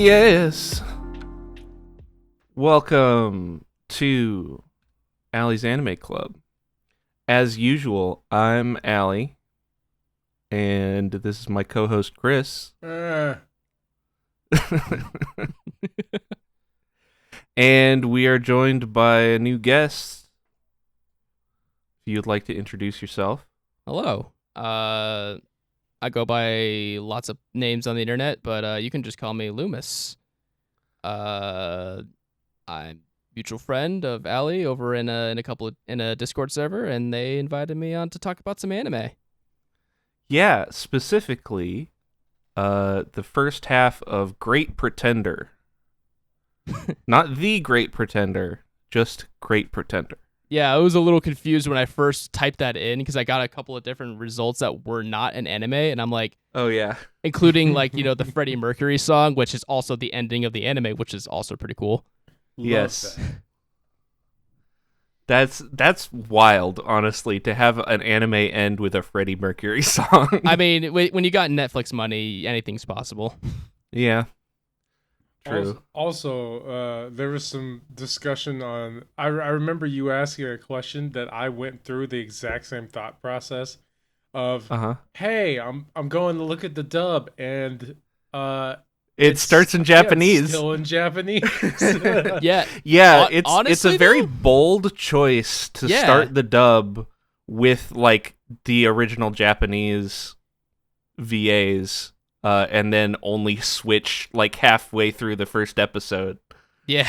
Yes. Welcome to Allee's Anime Club. As usual, I'm Allee, and this is my co-host Chris. And we are joined by a new guest. If you'd like to introduce yourself. Hello. I go by lots of names on the internet, but you can just call me Leumas. I'm a mutual friend of Allee over in a Discord server, and they invited me on to talk about some anime. Yeah, specifically, the first half of Great Pretender. Not The Great Pretender, just Great Pretender. Yeah, I was a little confused when I first typed that in because I got a couple of different results that were not an anime, and I'm like, oh yeah, including the Freddie Mercury song, which is also the ending of the anime, which is also pretty cool. Yes. That's wild, honestly, to have an anime end with a Freddie Mercury song. I mean, when you got Netflix money, anything's possible. Yeah. True. Also, there was some discussion on. I remember you asking a question that I went through the exact same thought process of, hey, I'm going to look at the dub, and it starts in Japanese. It's still in Japanese. Yeah. It's honestly, a very bold choice to start the dub with like the original Japanese VAs. And then only switch like halfway through the first episode. Yeah,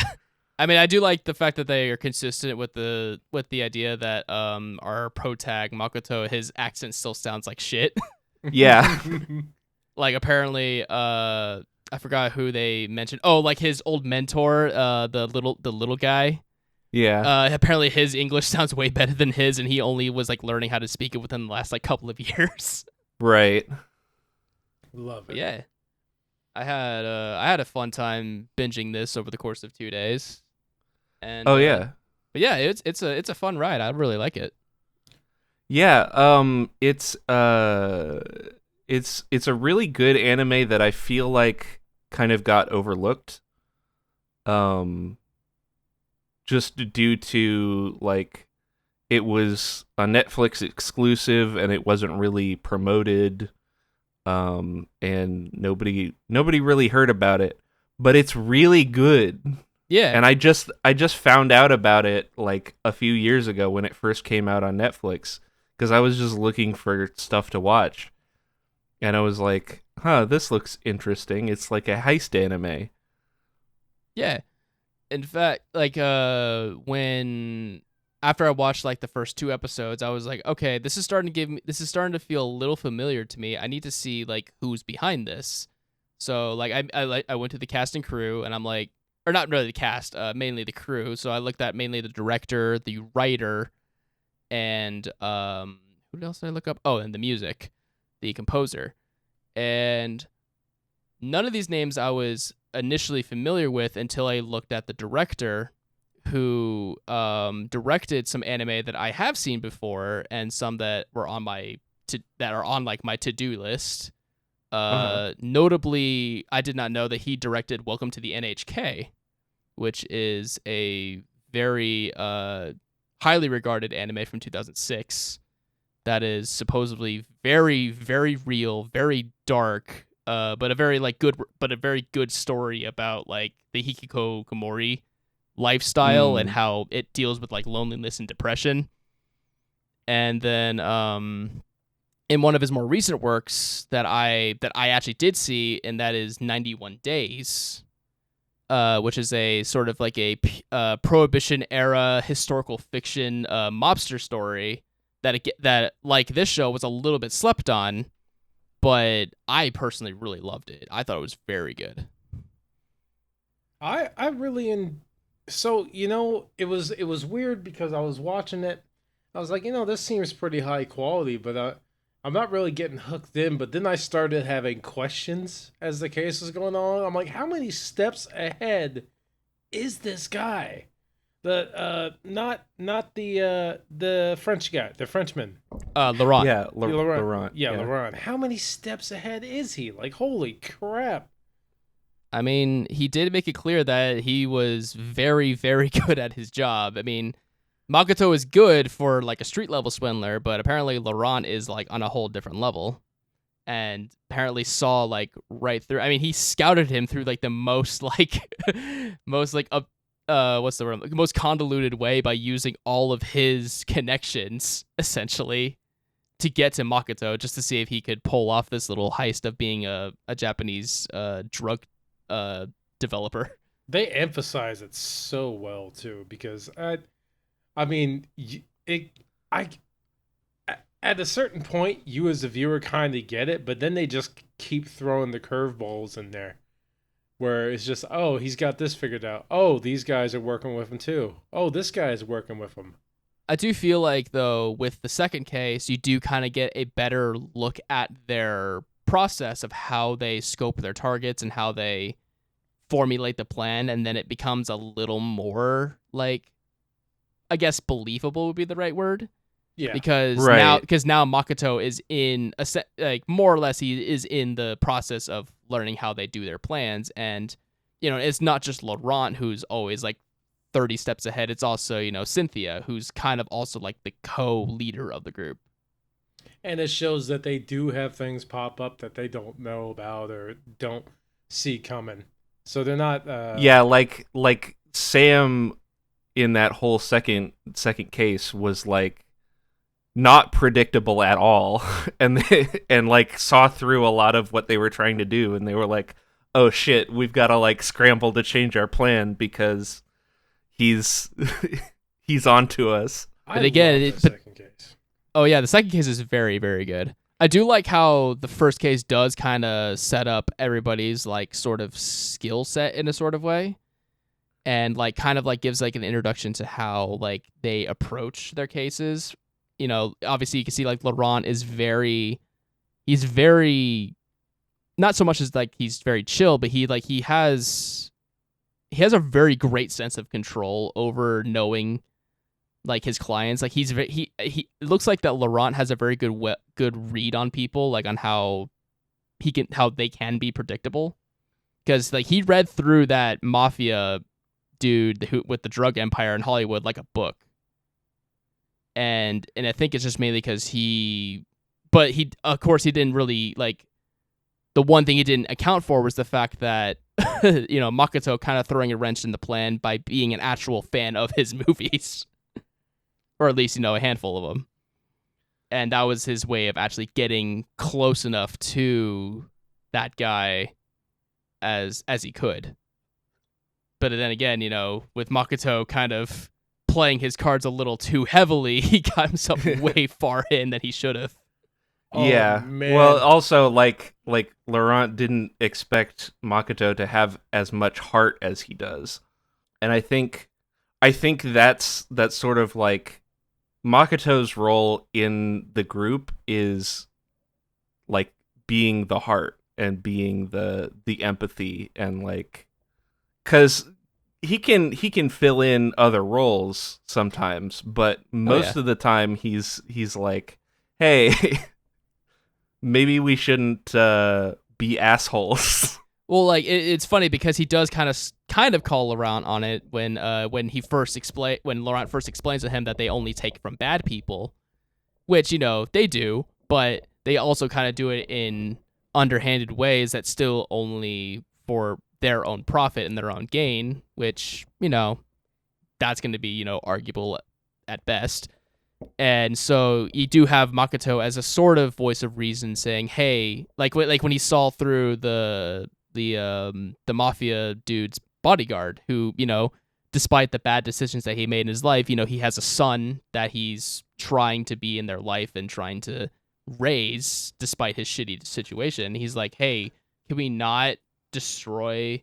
I mean, I do like the fact that they are consistent with the idea that our protag Makoto, his accent still sounds like shit. Yeah, like apparently, I forgot who they mentioned. Oh, like his old mentor, the little guy. Yeah. Apparently, his English sounds way better than his, and he only was like learning how to speak it within the last like couple of years. Right. Love it. Yeah, I had a fun time binging this over the course of 2 days. And but yeah, it's a fun ride. I really like it. Yeah, it's a really good anime that I feel like kind of got overlooked. Just due to like it was a Netflix exclusive and it wasn't really promoted. And nobody really heard about it, but it's really good. Yeah. And I just found out about it like a few years ago when it first came out on Netflix because I was just looking for stuff to watch. And I was like, this looks interesting. It's like a heist anime. Yeah. In fact, like when after I watched like the first 2 episodes, I was like, okay, this is starting to feel a little familiar to me. I need to see like who's behind this. So like I went to the cast and crew, and I'm like, or not really the cast, mainly the crew. So I looked at mainly the director, the writer, and who else did I look up? Oh, and the music, the composer. And none of these names I was initially familiar with until I looked at the director, who directed some anime that I have seen before and some that were on my to-do list. Notably, I did not know that he directed Welcome to the NHK, which is a very highly regarded anime from 2006 that is supposedly very, very real, very dark, but a very good story about like the hikikomori lifestyle and how it deals with like loneliness and depression. And then in one of his more recent works that I actually did see, and that is 91 Days, which is a sort of like a Prohibition era historical fiction mobster story that like this show was a little bit slept on, but I personally really loved it. I thought it was very good. I really So, it was weird because I was watching it. I was like, this seems pretty high quality, but I'm not really getting hooked in. But then I started having questions as the case was going on. I'm like, how many steps ahead is this guy? Not the French guy, the Frenchman. Laurent. Yeah, Laurent. Yeah, Laurent. How many steps ahead is he? Like, holy crap. I mean, he did make it clear that he was very, very good at his job. I mean, Makoto is good for like a street level swindler, but apparently Laurent is like on a whole different level, and apparently saw like right through. I mean, he scouted him through like the most like most like what's the word? Most convoluted way by using all of his connections essentially to get to Makoto, just to see if he could pull off this little heist of being a Japanese drug developer. They emphasize it so well too, because I mean, I at a certain point, you as a viewer kind of get it, but then they just keep throwing the curveballs in there, where it's just, oh, he's got this figured out. Oh, these guys are working with him too. Oh, this guy is working with him. I do feel like, though, with the second case, you do kind of get a better look at their process of how they scope their targets and how they formulate the plan, and then it becomes a little more, like, I guess believable would be the right word. Yeah. Because Right. now Makoto is in like more or less he is in the process of learning how they do their plans, and it's not just Laurent who's always like 30 steps ahead. It's also Cynthia, who's kind of also like the co-leader of the group. And it shows that they do have things pop up that they don't know about or don't see coming. So they're not Yeah, like Sam in that whole second case was like not predictable at all, and and like saw through a lot of what they were trying to do, and they were like, "Oh shit, we've got to like scramble to change our plan because he's he's on to us." But again, love the second case. Oh yeah, the second case is very, very good. I do like how the first case does kind of set up everybody's like sort of skill set in a sort of way, and like kind of like gives like an introduction to how like they approach their cases. Obviously you can see like Laurent is he's very, not so much as like he's very chill, but he has a very great sense of control over knowing like his clients. Like he it looks like that Laurent has a very good read on people, like on how they can be predictable, because like he read through that mafia dude with the drug empire in Hollywood like a book. And I think it's just mainly because of course he didn't really like, the one thing he didn't account for was the fact that Makoto kind of throwing a wrench in the plan by being an actual fan of his movies, or at least a handful of them, and that was his way of actually getting close enough to that guy as he could. But then again, with Makoto kind of playing his cards a little too heavily, he got himself way far in than he should have. Yeah. Man. Well, also like Laurent didn't expect Makoto to have as much heart as he does. And I think that's sort of like Makoto's role in the group is like being the heart and being the empathy, and like, cuz he can fill in other roles sometimes, but most of the time he's like, "Hey, maybe we shouldn't be assholes." Well, like it's funny because he does kind of call Laurent on it when Laurent first explains to him that they only take from bad people, which they do, but they also kind of do it in underhanded ways that still only for their own profit and their own gain, which that's going to be arguable at best. And so you do have Makoto as a sort of voice of reason, saying, "Hey," like when he saw through the mafia dude's bodyguard, who despite the bad decisions that he made in his life, he has a son that he's trying to be in their life and trying to raise despite his shitty situation. He's like, "Hey, can we not destroy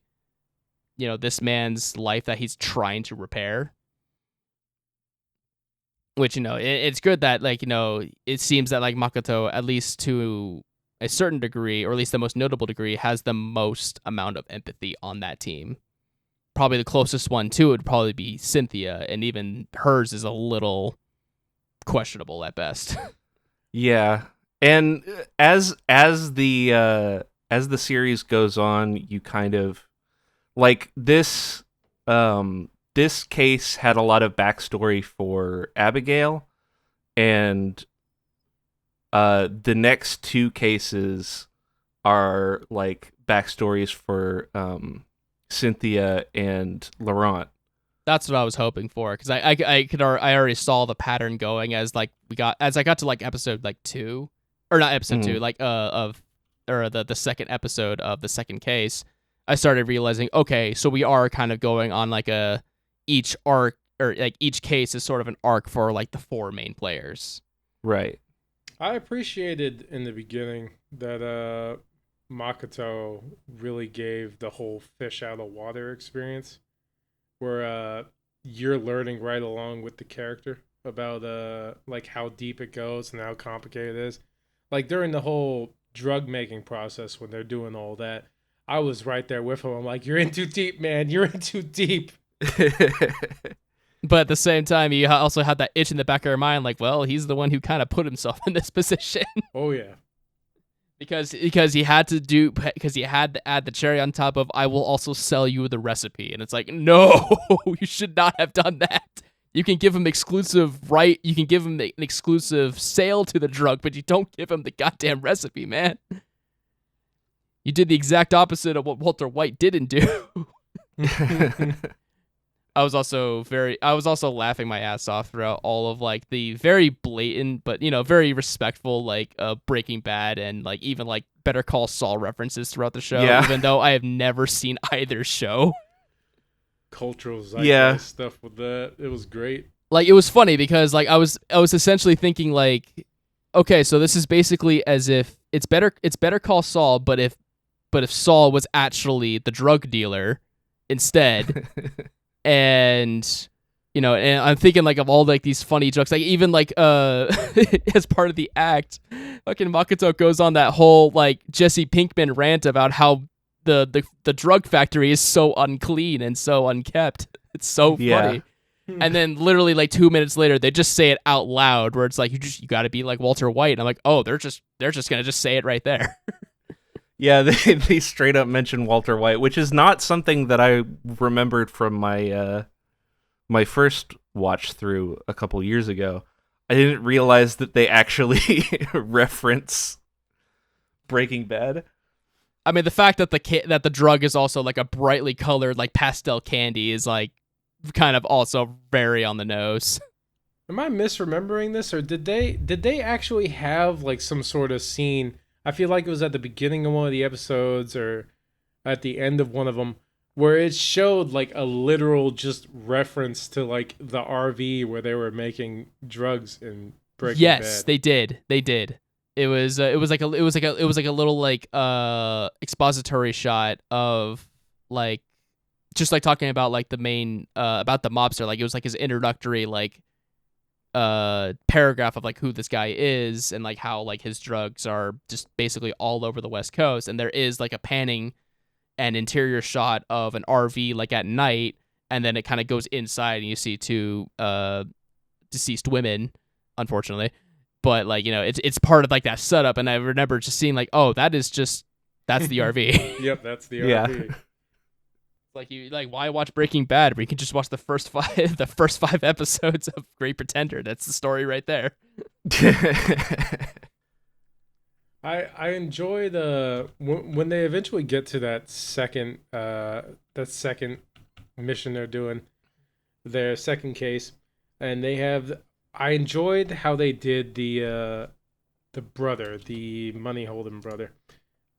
this man's life that he's trying to repair?" Which it's good that like it seems that like Makoto, at least to a certain degree, or at least the most notable degree, has the most amount of empathy on that team. Probably the closest one to it would probably be Cynthia, and even hers is a little questionable at best. Yeah. And as the series goes on, you kind of like this case had a lot of backstory for Abigail, and the next two cases are like backstories for Cynthia and Laurent. That's what I was hoping for, because I already saw the pattern going as I got to like episode like 2, or not episode 2, like the second episode of the second case. I started realizing, okay, so we are kind of going on like each arc, or like each case is sort of an arc for like the 4 main players. Right. I appreciated in the beginning that Makoto really gave the whole fish out of water experience, where you're learning right along with the character about like how deep it goes and how complicated it is. Like during the whole drug making process when they're doing all that, I was right there with him. I'm like, you're in too deep, man. You're in too deep. But at the same time, you also had that itch in the back of your mind, like, well, he's the one who kind of put himself in this position. Oh yeah. because he had to add the cherry on top of, I will also sell you the recipe. And it's like, no, you should not have done that. You can give him you can give him an exclusive sale to the drug, but you don't give him the goddamn recipe, man. You did the exact opposite of what Walter White didn't do. I was also laughing my ass off throughout all of like the very blatant but very respectful like Breaking Bad and like even like Better Call Saul references throughout the show, even though I have never seen either show. Cultural zeitgeist stuff with that. It was great. Like it was funny because like I was essentially thinking like, okay, so this is basically as if it's Better Call Saul, but if Saul was actually the drug dealer instead. And and I'm thinking like of all like these funny jokes, like even like as part of the act, fucking Makoto goes on that whole like Jesse Pinkman rant about how the drug factory is so unclean and so unkept. It's so funny. And then literally like 2 minutes later, they just say it out loud, where it's like you got to be like Walter White. And I'm like, oh, they're just gonna just say it right there. Yeah, they straight up mention Walter White, which is not something that I remembered from my my first watch through a couple years ago. I didn't realize that they actually reference Breaking Bad. I mean, the fact that the drug is also like a brightly colored like pastel candy is like kind of also very on the nose. Am I misremembering this, or did they actually have like some sort of scene? I feel like it was at the beginning of one of the episodes or at the end of one of them where it showed like a literal just reference to like the RV where they were making drugs in Breaking Bad. Yes, they did. It was like a little like expository shot of like just like talking about like the main about the mobster. Like it was like his introductory like paragraph of like who this guy is and like how like his drugs are just basically all over the West Coast. And there is like a panning and interior shot of an RV like at night, and then it kind of goes inside and you see 2 deceased women, unfortunately. But like it's part of like that setup, and I remember just seeing like, oh, that's the RV. Yep, that's the RV. Like why watch Breaking Bad where you can just watch the first 5 episodes of Great Pretender? That's the story right there. I enjoy when they eventually get to that second mission they're doing, their second case, and they have. I enjoyed how they did the brother, the money holding brother.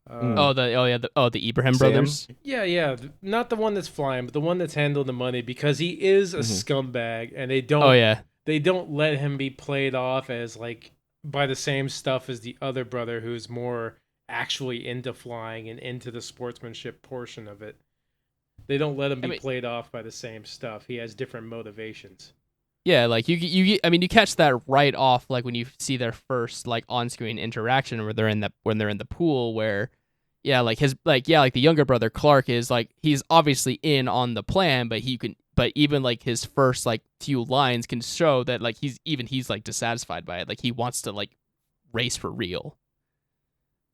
The Ibrahim brothers. Yeah, not the one that's flying, but the one that's handling the money, because he is a scumbag, and they don't. Oh yeah. They don't let him be played off as like by the same stuff as the other brother, who's more actually into flying and into the sportsmanship portion of it. They don't let him be played off by the same stuff. He has different motivations. Yeah, like you catch that right off, like when you see their first like on-screen interaction where they're in the pool, where like the younger brother Clark is like, he's obviously in on the plan, but even like his first like few lines can show that like he's like dissatisfied by it, like he wants to like race for real.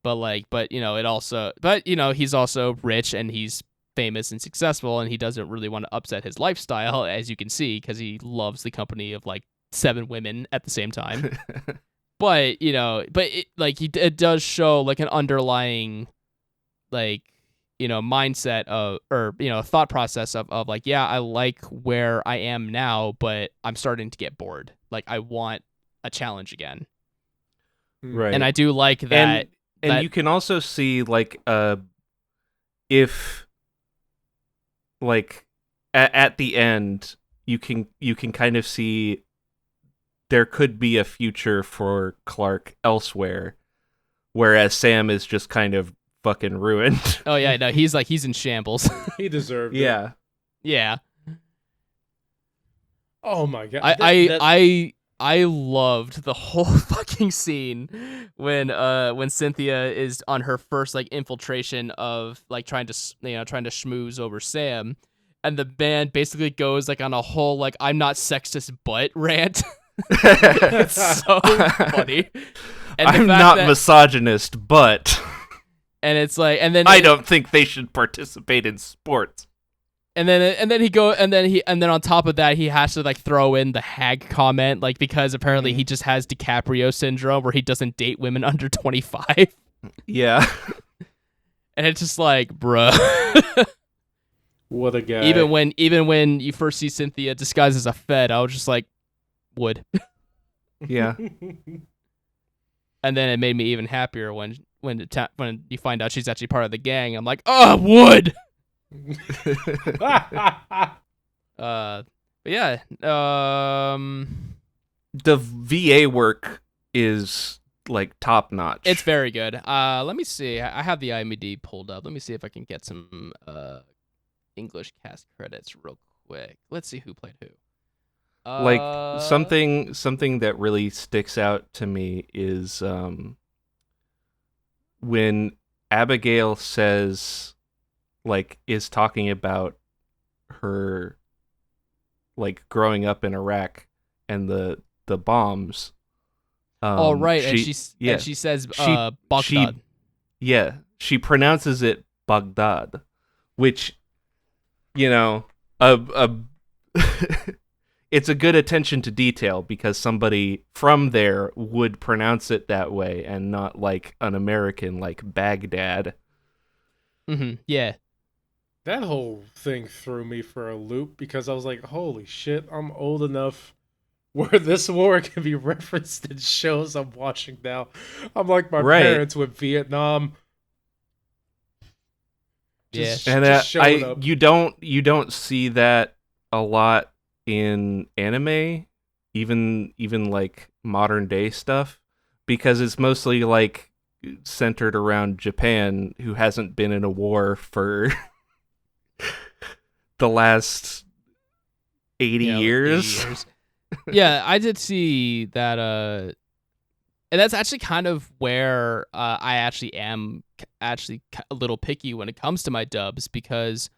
But he's also rich, and he's famous and successful, and he doesn't really want to upset his lifestyle, as you can see, because he loves the company of like 7 women at the same time. But it does show like an underlying like mindset of, or thought process of like, yeah, I like where I am now, but I'm starting to get bored. Like I want a challenge again. Right. And I do like that. And you can also see like if like at the end you can kind of see there could be a future for Clark elsewhere, whereas Sam is just kind of fucking ruined. Oh yeah, no, he's in shambles. He deserved it. Yeah. Yeah. Oh my god. I loved the whole fucking scene when Cynthia is on her first like infiltration of like trying to schmooze over Sam, and the band basically goes like on a whole like I'm not sexist but rant. It's so funny. And I'm not misogynist, but and it's like, and then I don't think they should participate in sports. And then on top of that, he has to like throw in the hag comment, like because apparently he just has DiCaprio syndrome where he doesn't date women under 25. Yeah. And it's just like, bruh. What a guy. Even when you first see Cynthia disguised as a Fed, I was just like, would. Yeah. And then it made me even happier when you find out she's actually part of the gang. I'm like, oh, would. But yeah, the VA work is like top notch. it's very good. Let me see. I have the IMDb pulled up. Let me see if I can get some English cast credits real quick. Let's see who played who. Like something that really sticks out to me is when Abigail says, like, is talking about her like growing up in Iraq and the bombs. Oh right, she says Baghdad. She pronounces it Baghdad, which it's a good attention to detail because somebody from there would pronounce it that way and not like an American like Baghdad. Mm-hmm. Yeah. That whole thing threw me for a loop because I was like, holy shit, I'm old enough where this war can be referenced in shows I'm watching now. I'm like my parents with Vietnam. Just showing up. You don't see that a lot in anime, even like modern day stuff, because it's mostly like centered around Japan, who hasn't been in a war for the last 80 years. 80 years. Yeah, I did see that, and that's actually kind of where I actually am a little picky when it comes to my dubs, because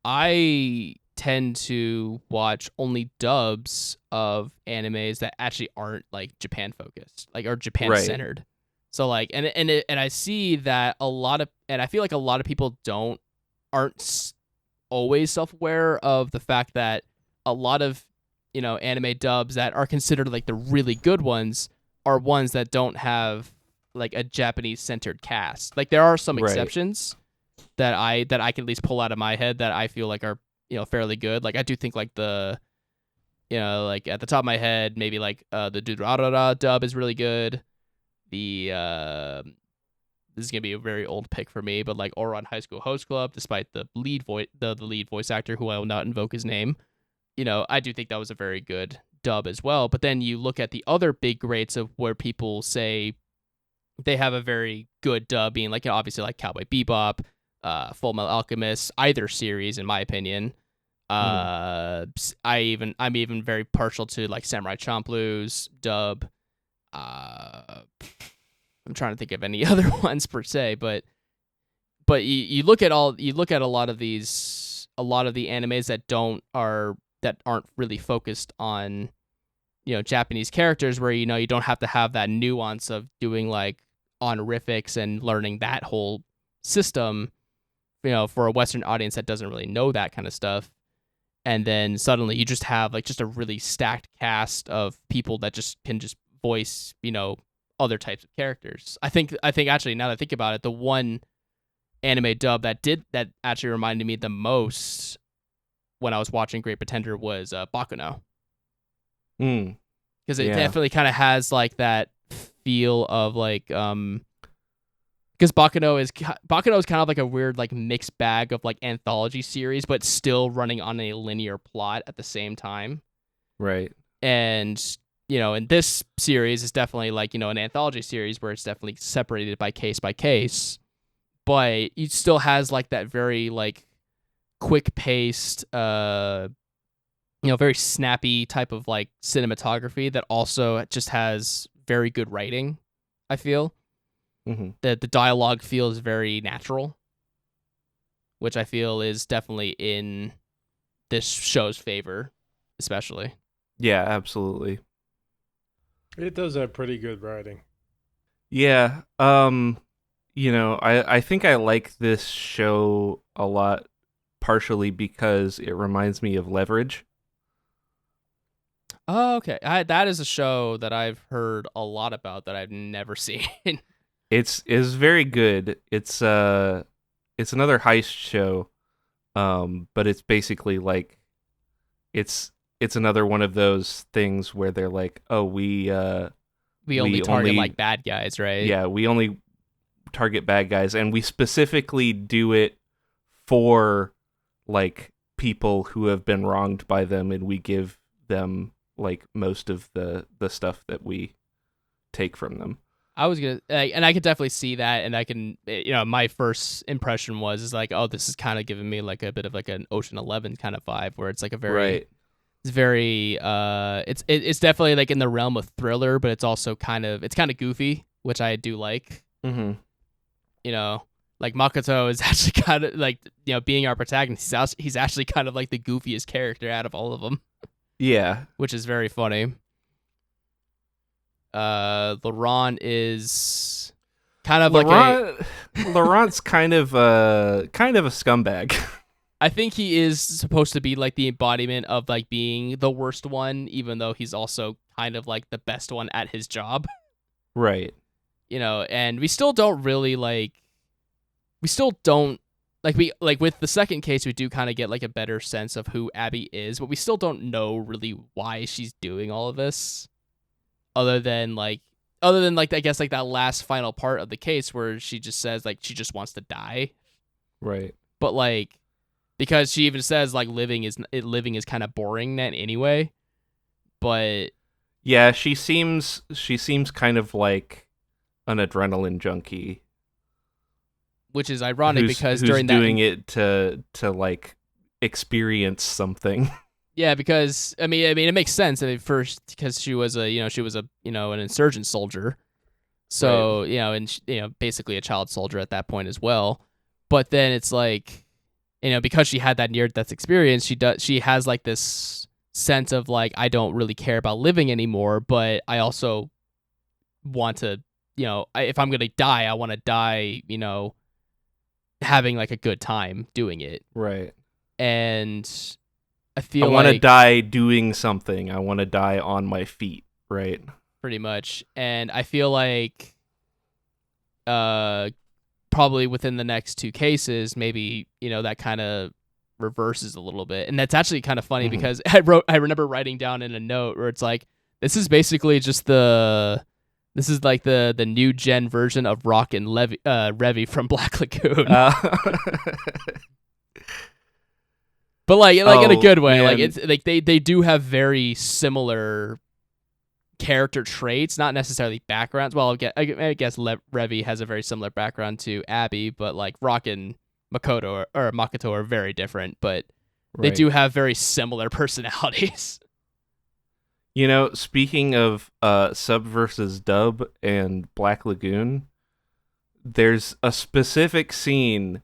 I tend to watch only dubs of animes that actually aren't like Japan focused, like, or Japan centered. So like, and I see that and I feel like a lot of people aren't always self-aware of the fact that a lot of anime dubs that are considered like the really good ones are ones that don't have like a Japanese centered cast. Like there are some exceptions that I can at least pull out of my head that I feel like are fairly good. Like I do think like the like at the top of my head, maybe like the Durarara dub is really good. The this is gonna be a very old pick for me, but like Ouran High School Host Club, despite the lead voice actor, who I will not invoke his name, I do think that was a very good dub as well. But then you look at the other big greats of where people say they have a very good dub, being like obviously like Cowboy Bebop, Full Metal Alchemist, either series in my opinion. I'm even very partial to like Samurai Champloo's dub. I'm trying to think of any other ones per se, but you look at a lot of the animes that aren't really focused on Japanese characters, where you don't have to have that nuance of doing like honorifics and learning that whole system for a Western audience that doesn't really know that kind of stuff. And then suddenly you just have like just a really stacked cast of people that just can just voice, other types of characters. I think actually, now that I think about it, the one anime dub that actually reminded me the most when I was watching Great Pretender was Bakuno. Because it definitely kind of has like that feel of like because Bakuno is kind of like a weird like mixed bag of like anthology series, but still running on a linear plot at the same time. Right. And in this series is definitely like an anthology series where it's definitely separated by case, but it still has like that very like quick paced, very snappy type of like cinematography that also just has very good writing. I feel. That the dialogue feels very natural, which I feel is definitely in this show's favor, especially. Yeah, absolutely. It does have pretty good writing. Yeah. I think I like this show a lot, partially because it reminds me of Leverage. Oh, okay. That is a show that I've heard a lot about that I've never seen. It's very good. It's another heist show, but it's basically like it's another one of those things where they're like, oh, we only target like bad guys, right? Yeah, we only target bad guys, and we specifically do it for like people who have been wronged by them, and we give them like most of the stuff that we take from them. I was gonna, and I could definitely see that, and I can, my first impression was like, oh, this is kind of giving me like a bit of like an Ocean 11 kind of vibe, where it's like a very, right. It's very, it's definitely like in the realm of thriller, but it's also kind of goofy, which I do like. Mm-hmm. Like Makoto is actually kind of like, being our protagonist, he's actually kind of like the goofiest character out of all of them. Yeah, which is very funny. Laurent is kind of Laurent's kind of a scumbag. I think he is supposed to be like the embodiment of like being the worst one, even though he's also kind of like the best one at his job. Right. And we still don't really like with the second case, we do kind of get like a better sense of who Abby is, but we still don't know really why she's doing all of this. Other than I guess like that last final part of the case where she just says like she just wants to die. Right. But like, because she even says like living is kind of boring then anyway. But yeah, she seems kind of like an adrenaline junkie. Which is ironic because who's doing it to like experience something. Yeah, because I mean, it makes sense. I mean, first because she was an insurgent soldier, so right. And basically a child soldier at that point as well. But then it's like, because she had that near-death experience, she has like this sense of like, I don't really care about living anymore, but I also want to, if I'm gonna die, I want to die, having like a good time doing it. Right. And I feel I want to die doing something. I want to die on my feet, right? Pretty much. And I feel like probably within the next two cases, maybe, that kind of reverses a little bit. And that's actually kind of funny because I remember writing down in a note where it's like, this is basically just this is like the new gen version of Rock and Revy from Black Lagoon. But like in a good way. Man. Like it's like they do have very similar character traits, not necessarily backgrounds. Well, I guess Revy has a very similar background to Abby, but like Rock and Makoto or Makoto are very different, but they do have very similar personalities. Speaking of sub versus dub and Black Lagoon, there's a specific scene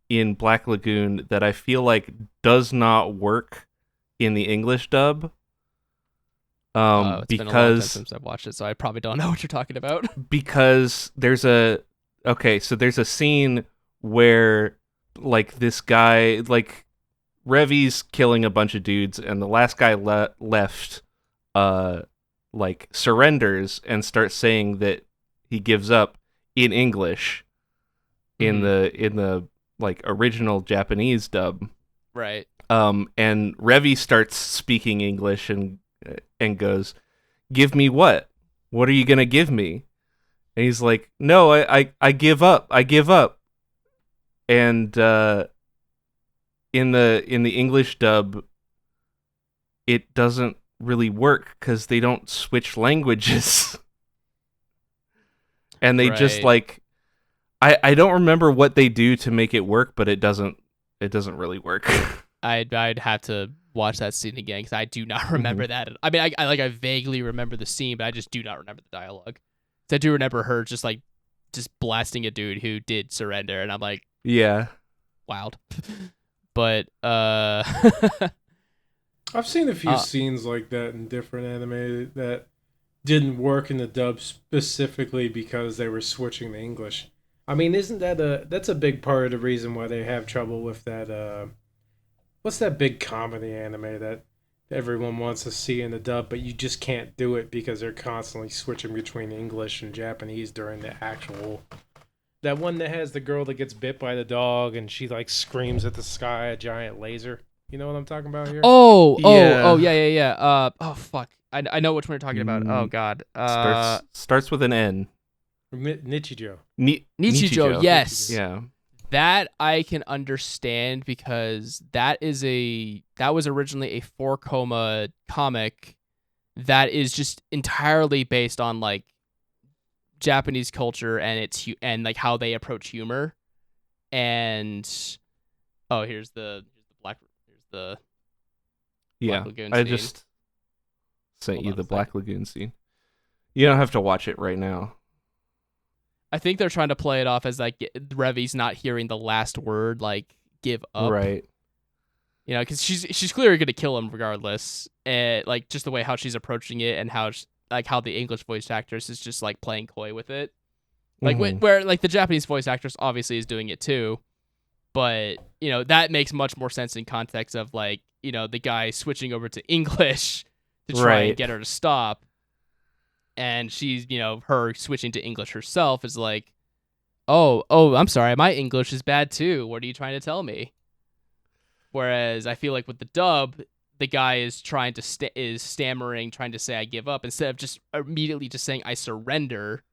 in Black Lagoon that I feel like does not work in the English dub. It's been a long time since I've watched it, so I probably don't know what you're talking about. Because there's a scene where like this guy, like Revi's killing a bunch of dudes, and the last guy left, like surrenders and starts saying that he gives up in English in the like original Japanese dub. Right. And Revi starts speaking English and goes, "Give me what? What are you gonna give me?" And he's like, "No, I give up. I give up." And in the English dub, it doesn't really work because they don't switch languages, and they just Right. like I don't remember what they do to make it work, but it doesn't really work. I'd have to watch that scene again because I do not remember that. I mean, I vaguely remember the scene, but I just do not remember the dialogue. So I do remember her just blasting a dude who did surrender, and I'm like, Yeah. wild. But I've seen a few scenes like that in different anime that didn't work in the dub specifically because they were switching to English. I mean, isn't that's a big part of the reason why they have trouble with that what's that big comedy anime that everyone wants to see in the dub, but you just can't do it because they're constantly switching between English and Japanese during the actual. That one that has the girl that gets bit by the dog and she like screams at the sky, a giant laser. You know what I'm talking about here? Yeah. Oh fuck. I know which one you're talking about. Oh god. Starts with an N. Nichijou. Nichijou. Yes. Yeah. That I can understand because that was originally a 4-coma comic that is just entirely based on like Japanese culture and like how they approach humor. And here's the Black Lagoon I scene. just sent Hold you on the a Black second. Lagoon scene. You don't have to watch it right now. I think they're trying to play it off as like Revi's not hearing the last word, like give up. Right. You know, because she's clearly gonna kill him regardless. And like just the way how she's approaching it and how the English voice actress is just like playing coy with it. Like where like the Japanese voice actress obviously is doing it too, but you know that makes much more sense in context of like you know the guy switching over to English to try and get her to stop. And she's, you know, her switching to English herself is like, oh, I'm sorry, my English is bad too. What are you trying to tell me? Whereas I feel like with the dub, the guy is trying to is stammering, trying to say I give up instead of just immediately just saying I surrender.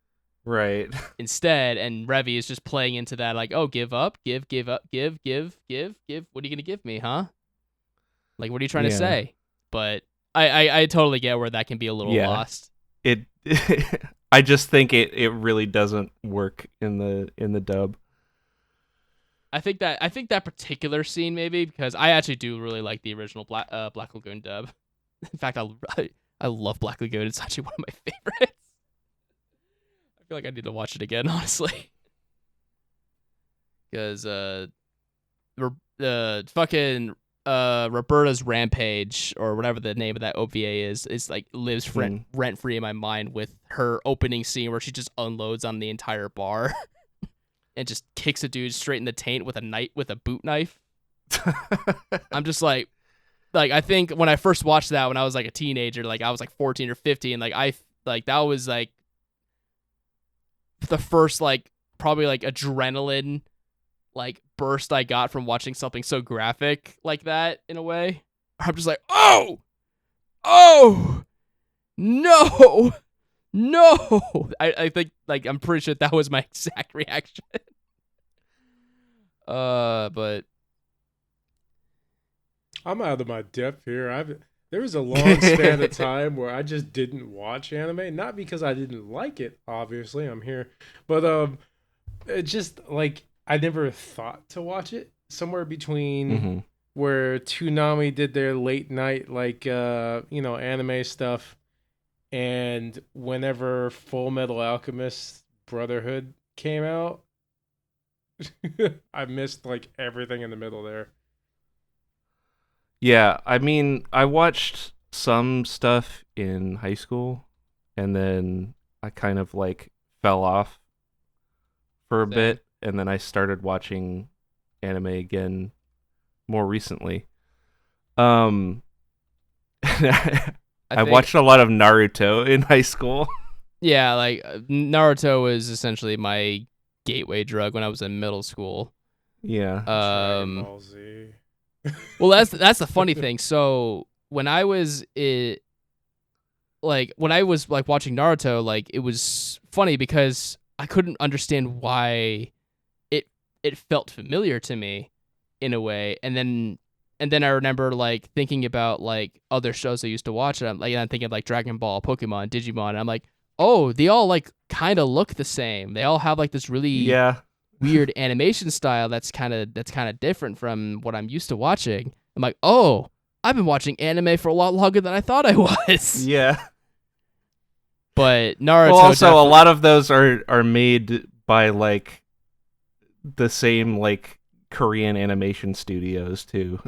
Right. Instead, and Revi is just playing into that like, oh, give up, give up, give. What are you gonna give me, huh? Like, what are you trying to say? But I totally get where that can be a little lost. It I just think it really doesn't work in the dub. I think that particular scene maybe because I actually do really like the original Black Lagoon dub. In fact, I love Black Lagoon. It's actually one of my favorites. I feel like I need to watch it again, honestly. Because fucking Roberta's Rampage or whatever the name of that OVA is like lives rent free in my mind with her opening scene where she just unloads on the entire bar and just kicks a dude straight in the taint with a boot knife. I'm just like I think when I first watched that when I was like a teenager, like I was like 14 or 15, like that was like the first like probably like adrenaline like burst I got from watching something so graphic like that in a way. I'm just like, oh no. I think like I'm pretty sure that was my exact reaction. But I'm out of my depth here. There was a long span of time where I just didn't watch anime, not because I didn't like it. Obviously, I'm here, but it just like I never thought to watch it. Somewhere between where Toonami did their late night anime stuff, and whenever Full Metal Alchemist Brotherhood came out, I missed like everything in the middle there. Yeah, I mean, I watched some stuff in high school, and then I kind of like fell off for a bit, and then I started watching anime again more recently. I think, watched a lot of Naruto in high school. yeah, like Naruto was essentially my gateway drug when I was in middle school. Yeah. Dragon Ball Z. Well, that's the funny thing. So when I was watching Naruto, like it was funny because I couldn't understand why it felt familiar to me in a way, and then I remember like thinking about like other shows I used to watch, and I'm thinking of like Dragon Ball, Pokemon, Digimon, and I'm like, oh, they all like kind of look the same. They all have like this really Yeah. weird animation style that's kind of different from what I'm used to watching. I'm like, oh, I've been watching anime for a lot longer than I thought I was. Yeah. But Naruto. Well, also a lot of those are made by like the same like Korean animation studios too.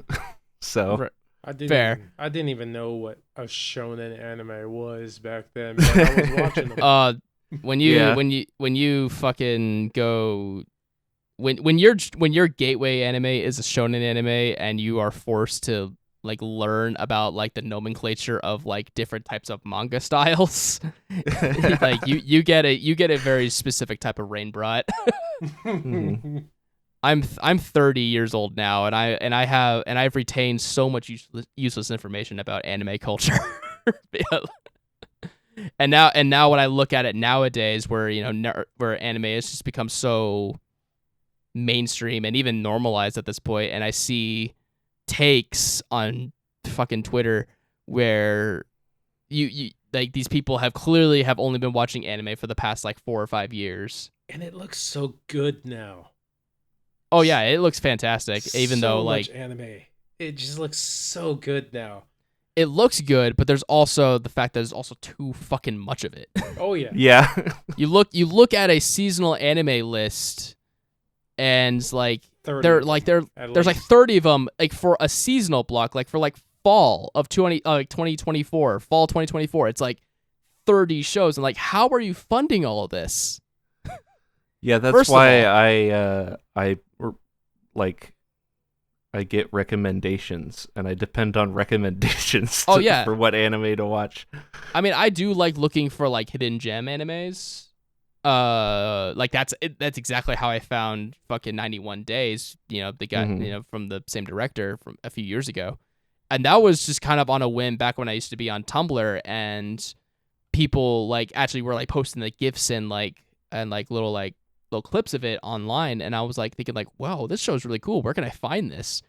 So I didn't even know what a shonen anime was back then, but I was watching them. When you fucking go when your gateway anime is a shonen anime and you are forced to like learn about like the nomenclature of like different types of manga styles, like you get a very specific type of rain brought. Mhm. I'm 30 years old now, and I've retained so much useless information about anime culture. and now when I look at it nowadays, where where anime has just become so mainstream and even normalized at this point, and I see takes on fucking Twitter where you like these people have clearly only been watching anime for the past like 4 or 5 years, and it looks so good now. Oh yeah, it looks fantastic. Even so though like much anime, it just looks so good now. It looks good, but there's also the fact that there's also too fucking much of it. Oh yeah. Yeah. You look at a seasonal anime list, and like 30 there's like 30 of them like for a seasonal block, like for like fall of 2024, fall 2024. It's like 30 shows, and like how are you funding all of this? Yeah, that's First of why all- I get recommendations, and I depend on recommendations Oh, yeah. for what anime to watch. I mean, I do like looking for like hidden gem animes. Like that's exactly how I found fucking 91 Days. They got from the same director from a few years ago, and that was just kind of on a whim back when I used to be on Tumblr, and people like actually were like posting the gifs and little clips of it online, and I was like thinking like, wow, this show's really cool. Where can I find this?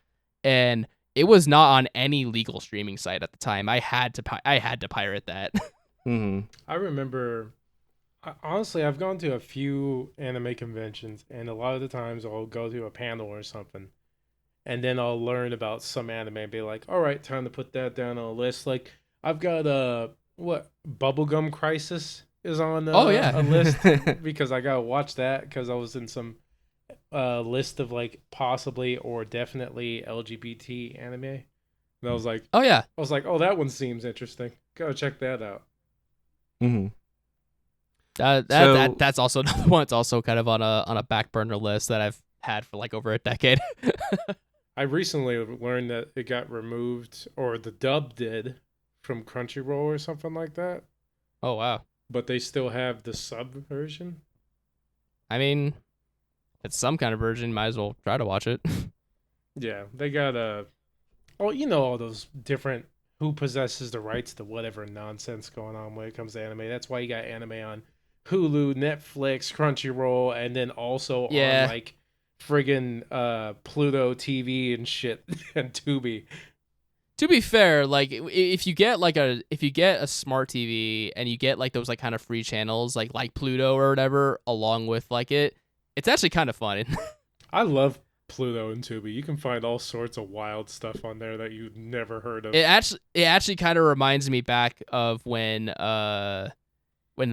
And it was not on any legal streaming site at the time. I had to pirate that. Mm-hmm. I remember, honestly, I've gone to a few anime conventions, and a lot of the times I'll go to a panel or something, and then I'll learn about some anime and be like, all right, time to put that down on a list. Like, I've got Bubblegum Crisis is on Oh, yeah. a list because I gotta watch that because I was in some list of like possibly or definitely LGBT anime, and I was like, Oh yeah. oh, that one seems interesting. Go check that out. Mm-hmm. That's also another one. It's also kind of on a back burner list that I've had for like over a decade. I recently learned that it got removed, or the dub did, from Crunchyroll or something like that. Oh wow. But they still have the sub version. I mean, if it's some kind of version, might as well try to watch it. Yeah, they got all those different who possesses the rights to whatever nonsense going on when it comes to anime. That's why you got anime on Hulu, Netflix, Crunchyroll, and then also on like friggin' Pluto TV and shit and Tubi. To be fair, like if you get a smart TV and you get like those like kind of free channels like Pluto or whatever along with like it's actually kind of fun. I love Pluto and Tubi. You can find all sorts of wild stuff on there that you've never heard of. It actually kind of reminds me back of when with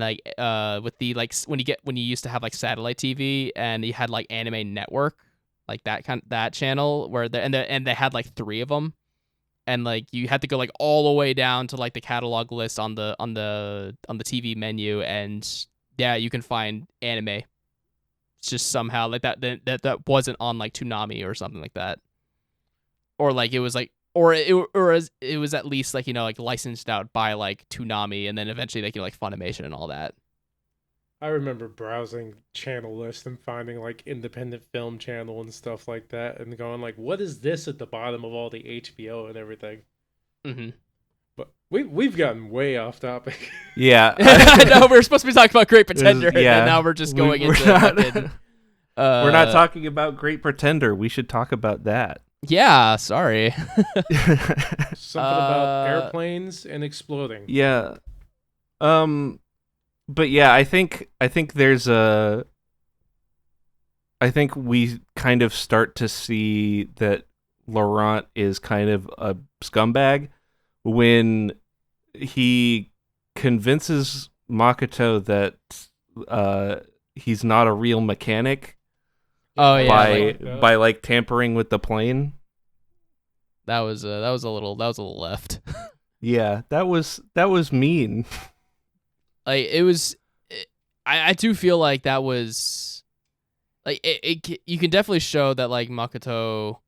the when you used to have like satellite TV and you had like Anime Network, like that channel where they had like 3 of them. And like you had to go like all the way down to like the catalog list on the TV menu, and yeah, you can find anime just somehow like that wasn't on like Toonami or something like that, or like it was like it was at least like like licensed out by like Toonami, and then eventually like like Funimation and all that. I remember browsing channel lists and finding like independent film channel and stuff like that, and going like, "What is this at the bottom of all the HBO and everything?" Mm-hmm. But we've gotten way off topic. Yeah. No, we're supposed to be talking about Great Pretender, yeah. and now we're just going We're into not- fucking, We're not talking about Great Pretender. We should talk about that. Yeah, sorry. Something about airplanes and exploding. Yeah. But yeah, I think there's a I think we kind of start to see that Laurent is kind of a scumbag when he convinces Makoto that he's not a real mechanic Oh yeah, by like tampering with the plane. that was a little left. Yeah, that was mean. Like it was, I do feel like that was like you can definitely show that like Makoto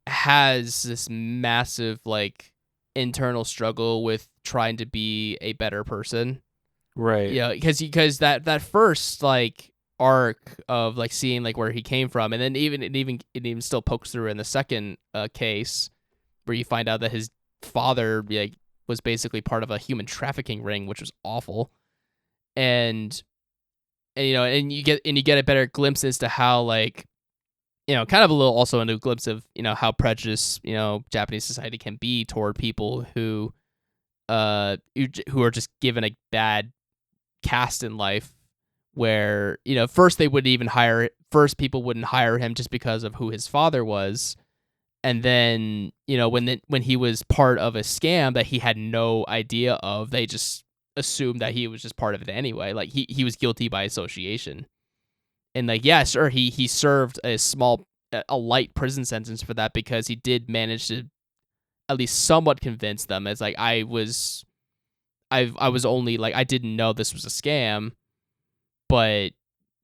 has this massive like internal struggle with trying to be a better person. Right. Yeah, because that first like arc of like seeing like where he came from, and then it even still pokes through in the second case where you find out that his father like was basically part of a human trafficking ring, which was awful. And and you get a better glimpse as to how like kind of a little also a new glimpse of how prejudiced Japanese society can be toward people who are just given a bad cast in life, where first people wouldn't hire him just because of who his father was, and then when he was part of a scam that he had no idea of, they just assumed that he was just part of it anyway. Like he was guilty by association, and like yeah, sure, he served a light prison sentence for that because he did manage to at least somewhat convince them. As like I was only like I didn't know this was a scam, but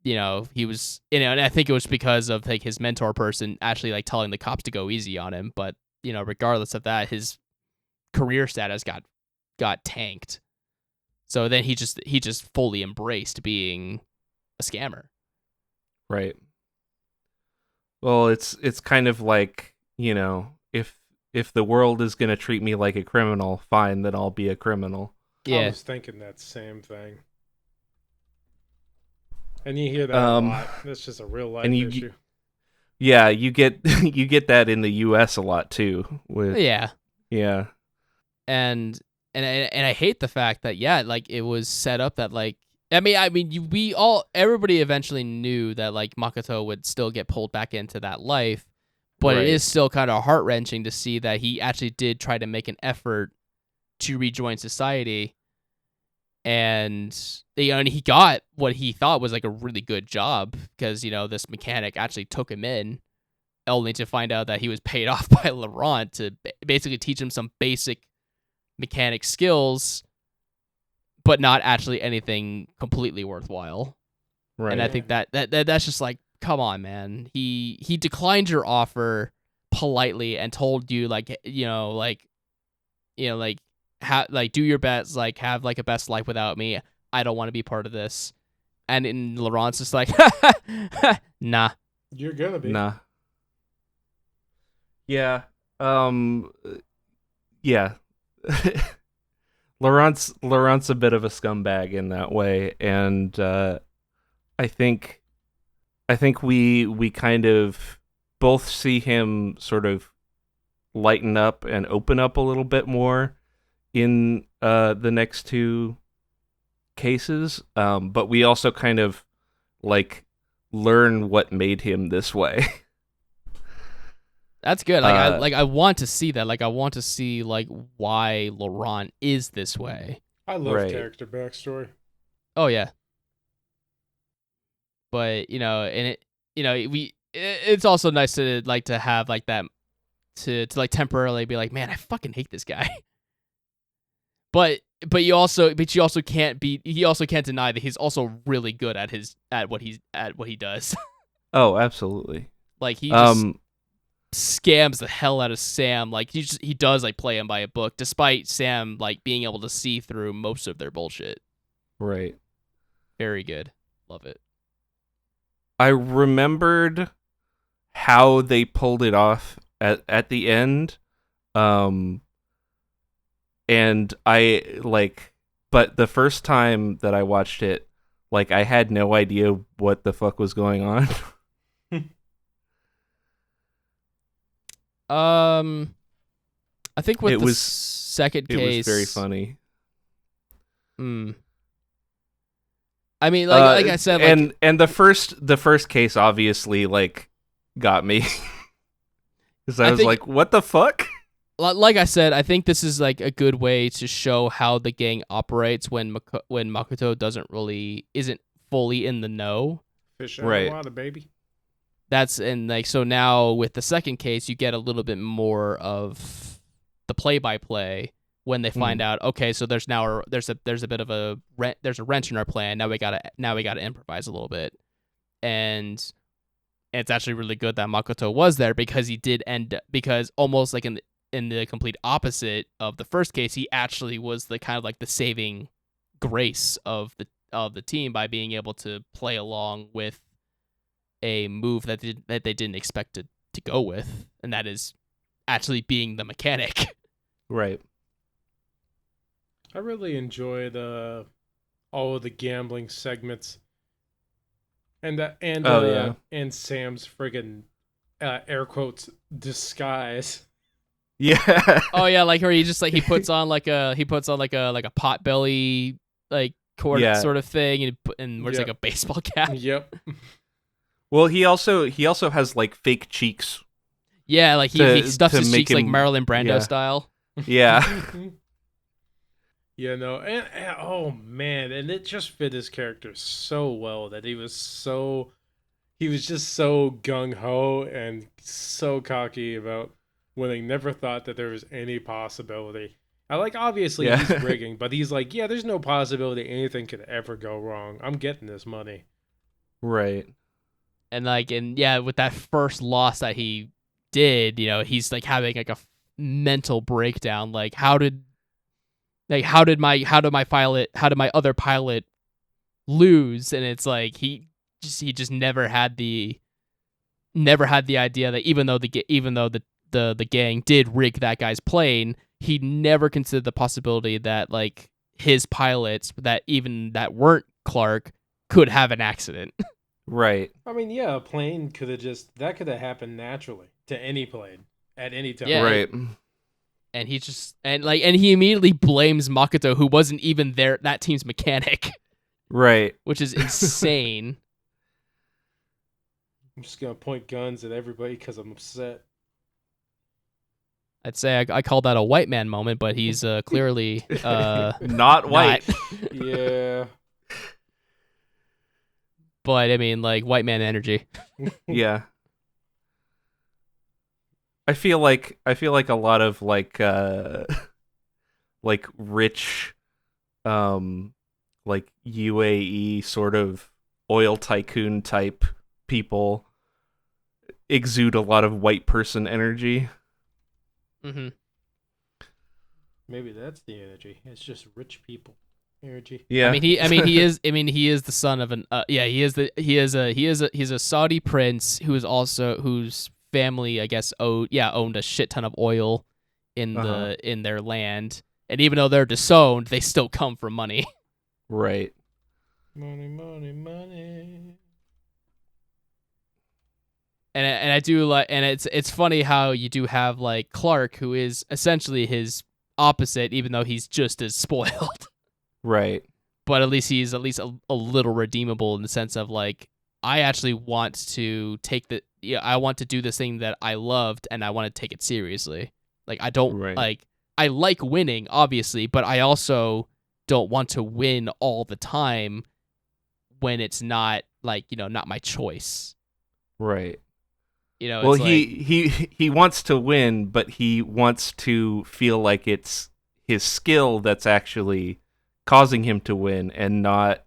he was and I think it was because of like his mentor person actually like telling the cops to go easy on him. But regardless of that, his career status got tanked. So then he just fully embraced being a scammer. Right. Well, it's kind of like, if the world is going to treat me like a criminal, fine, then I'll be a criminal. Yeah. I was thinking that same thing. And you hear that a lot. That's just a real life issue. Yeah, you get that in the US a lot too. Yeah. And I hate the fact that like it was set up that like everybody eventually knew that like Makoto would still get pulled back into that life, but It is still kind of heart-wrenching to see that he actually did try to make an effort to rejoin society, and and he got what he thought was like a really good job because this mechanic actually took him in, only to find out that he was paid off by Laurent to basically teach him some basic mechanic skills, but not actually anything completely worthwhile. Right. And I think that's just like, come on, man. He declined your offer politely and told you like do your best, like have like a best life without me. I don't want to be part of this. And in Laurent's just like, nah. You're gonna be. Nah. Yeah. Yeah. Laurent's a bit of a scumbag in that way, and I think we kind of both see him sort of lighten up and open up a little bit more in the next two cases, but we also kind of like learn what made him this way. That's good. Like I want to see that. Like I want to see like why Laurent is this way. I love character backstory. Oh yeah. But and it's also nice to like to have like that to like temporarily be like, man, I fucking hate this guy. but you also can't deny that he's also really good at what he does. Oh, absolutely. Like he just Um, scams the hell out of Sam. Like he does like play him by a book, despite Sam like being able to see through most of their bullshit. right. Very good, love it. I remembered how they pulled it off at the end. And I like, but the first time that I watched it, like I had no idea what the fuck was going on. I think with It the was second it case, was very funny. I mean, like I said, like, and the first case obviously like got me because I was think- like, what the fuck? like I said, I think this is like a good way to show how the gang operates when Makoto isn't fully in the know. Fish out Right. of water, baby. That's and like so now with the second case, you get a little bit more of the play-by-play when they find out. Okay, so there's a bit of a there's a wrench in our plan. Now we gotta improvise a little bit, and it's actually really good that Makoto was there because he did because almost like in the complete opposite of the first case, he actually was the kind of like the saving grace of the team by being able to play along with a move that they didn't expect to go with, and that is actually being the mechanic. Right. I really enjoyed all of the gambling segments, and and Sam's friggin' air quotes disguise. Yeah. Oh yeah, like where he just like he puts on like a pot belly like cord Yeah. sort of thing and wears like a baseball cap. Yep. Well, he also has like fake cheeks. Yeah, like he stuffs to his make cheeks like him- Marilyn Brando yeah. style. Yeah. Yeah, no, and oh man, and it just fit his character so well that he was just so gung ho and so cocky about winning. Never thought that there was any possibility. Obviously Yeah. he's rigging, but he's like, yeah, there's no possibility anything could ever go wrong. I'm getting this money. Right. And with that first loss that he did, he's like having like a mental breakdown. Like how did my other pilot lose? And it's like he just never had the idea that even though the gang did rig that guy's plane, he never considered the possibility that like his pilots that weren't Clark could have an accident. Right. I mean, yeah, a plane could have happened naturally to any plane at any time. Yeah. Right. And he immediately blames Makoto, who wasn't even that team's mechanic, Right. which is insane. I'm just gonna point guns at everybody because I'm upset. I'd say I called that a white man moment, but he's clearly Not white. not. Yeah. But I mean, like white man energy. Yeah. I feel like a lot of like rich like UAE sort of oil tycoon type people exude a lot of white person energy. Mm-hmm. Maybe that's the energy. It's just rich people energy. Yeah. he is the son of an he's a Saudi prince whose family, I guess, owned a shit ton of oil in their land, and even though they're disowned, they still come from money. Right. Money, money, money. And I do like, and it's funny how you do have like Clark, who is essentially his opposite, even though he's just as spoiled. Right. But at least he's a little redeemable in the sense of like, I actually want to I want to do this thing that I loved, and I want to take it seriously. Like I don't I like winning, obviously, but I also don't want to win all the time when it's not like, not my choice. Right. Well, he wants to win, but he wants to feel like it's his skill that's actually causing him to win, and not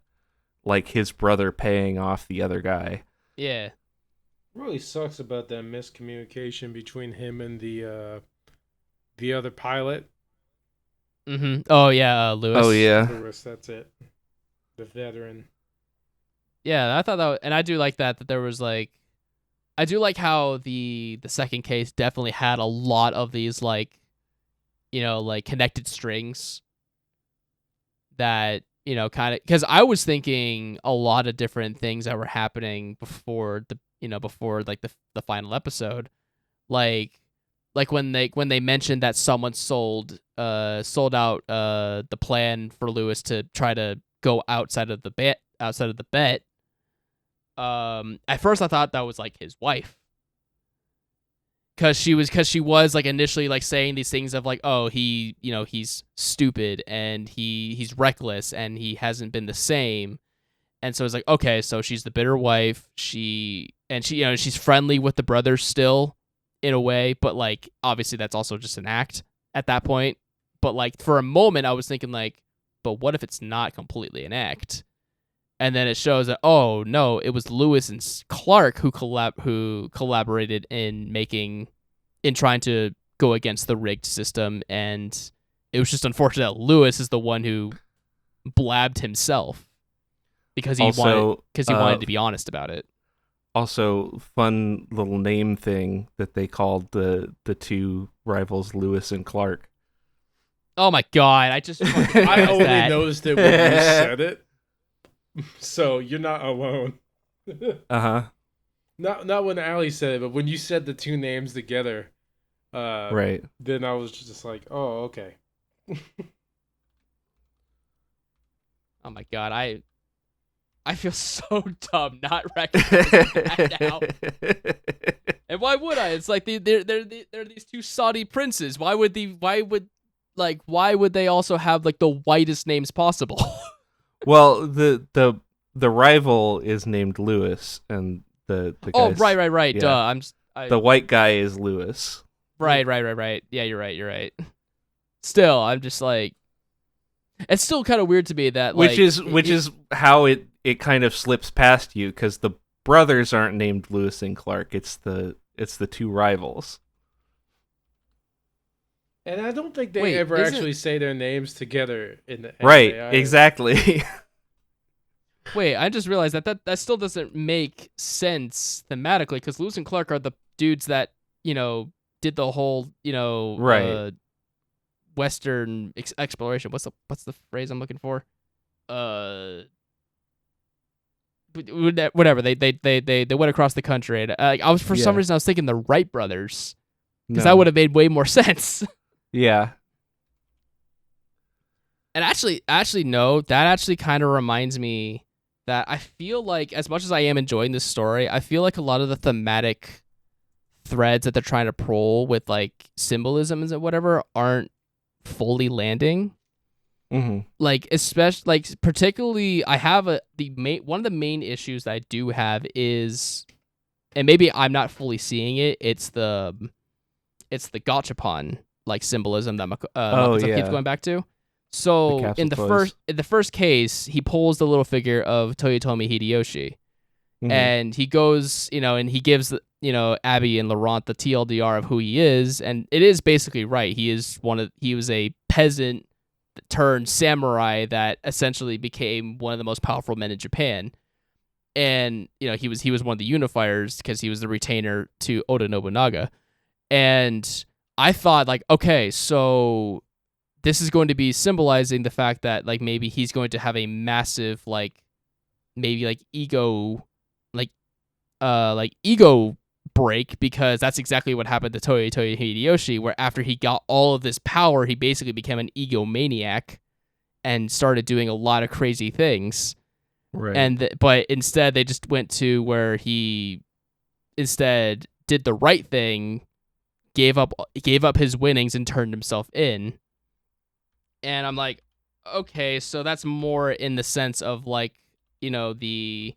like his brother paying off the other guy. Yeah. Really sucks about that miscommunication between him and the other pilot. Mm-hmm. Oh yeah, Lewis. Oh yeah. Lewis, that's it. The veteran. Yeah, I thought that, and I do like that there was like, I do like how the second case definitely had a lot of these like, like connected strings that, kind of, because I was thinking a lot of different things that were happening before before like the final episode, like when they mentioned that someone sold out the plan for Lewis to try to go outside of the bet. At first I thought that was like his wife, because she was like initially like saying these things of like, oh, he's stupid and he's reckless and he hasn't been the same. And so it's like, okay, so she's the bitter wife. She's friendly with the brothers still in a way, but like obviously that's also just an act at that point. But like for a moment I was thinking like, but what if it's not completely an act? And then it shows that, oh no, it was Lewis and Clark who collaborated in trying to go against the rigged system, and it was just unfortunate that Lewis is the one who blabbed himself because he wanted to be honest about it. Also, fun little name thing that they called the two rivals, Lewis and Clark. Oh my god! I only noticed it when you said it. So you're not alone. Uh-huh. Not when Allie said it, but when you said the two names together, right. Then I was just like, oh, okay. Oh my god, I feel so dumb not recognizing that now. And why would I? It's like they're these two Saudi princes. Why would they also have like the whitest names possible? Well, the rival is named Lewis, and the guy's, oh right. Yeah. Duh. The white guy is Lewis. Right. Yeah, you're right. Still, I'm just like, it's still kind of weird to me that which is how it kind of slips past you, because the brothers aren't named Lewis and Clark. It's the two rivals. And I don't think they ever actually say their names together in the right, FAI. exactly. Wait, I just realized that still doesn't make sense thematically, because Lewis and Clark are the dudes that, did the whole, right. Western exploration. What's the phrase I'm looking for? Whatever. They went across the country. And, I was some reason I was thinking the Wright brothers, because that would have made way more sense. Yeah. And actually, no, that actually kind of reminds me that I feel like, as much as I am enjoying this story, I feel like a lot of the thematic threads that they're trying to pull with like symbolisms and whatever aren't fully landing. Mm-hmm. Like, especially, like, particularly, I have one of the main issues that I do have is, and maybe I'm not fully seeing it, it's the gachapon like symbolism that Makoto keeps going back to. So in the first case, he pulls the little figure of Toyotomi Hideyoshi, and he goes, and he gives Abby and Laurent the TLDR of who he is, and it is basically right. He was a peasant turned samurai that essentially became one of the most powerful men in Japan, and he was one of the unifiers because he was the retainer to Oda Nobunaga, and I thought like, okay, so this is going to be symbolizing the fact that like maybe he's going to have a massive ego break, because that's exactly what happened to Toyotomi Hideyoshi, where after he got all of this power, he basically became an egomaniac and started doing a lot of crazy things. Right. But instead they just went to where he instead did the right thing, gave up his winnings and turned himself in. And I'm like, okay, so that's more in the sense of like, the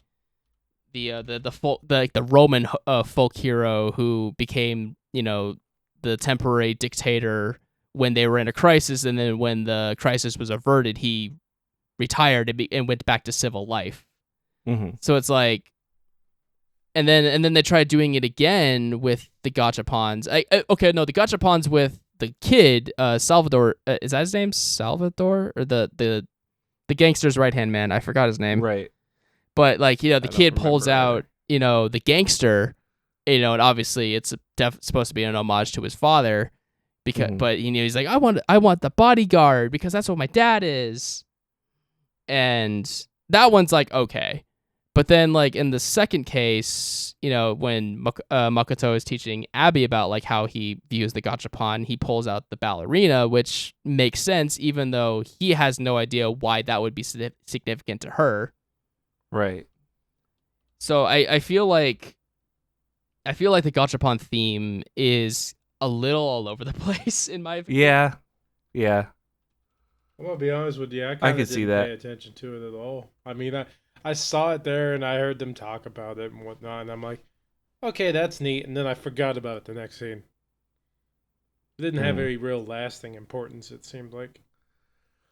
Roman folk hero who became, the temporary dictator when they were in a crisis, and then when the crisis was averted, he retired and went back to civil life. Mm-hmm. So it's like, and then they tried doing it again with the gachapons. The gachapons with the kid, Salvador. Is that his name, Salvador, or the gangster's right hand man? I forgot his name. Right. But like, the kid pulls remember out, the gangster, and obviously it's supposed to be an homage to his father, because but he's like, I want the bodyguard because that's what my dad is, and that one's like okay. But then, like, in the second case, when Makoto is teaching Abby about, like, how he views the gachapon, he pulls out the ballerina, which makes sense, even though he has no idea why that would be significant to her. Right. So I feel like the gachapon theme is a little all over the place, in my opinion. Yeah. I'm gonna be honest with you. I can didn't see that. pay attention to it at all. I mean, I saw it there and I heard them talk about it and whatnot, and I'm like, okay, that's neat. And then I forgot about it the next scene. It didn't have any real lasting importance, it seemed like.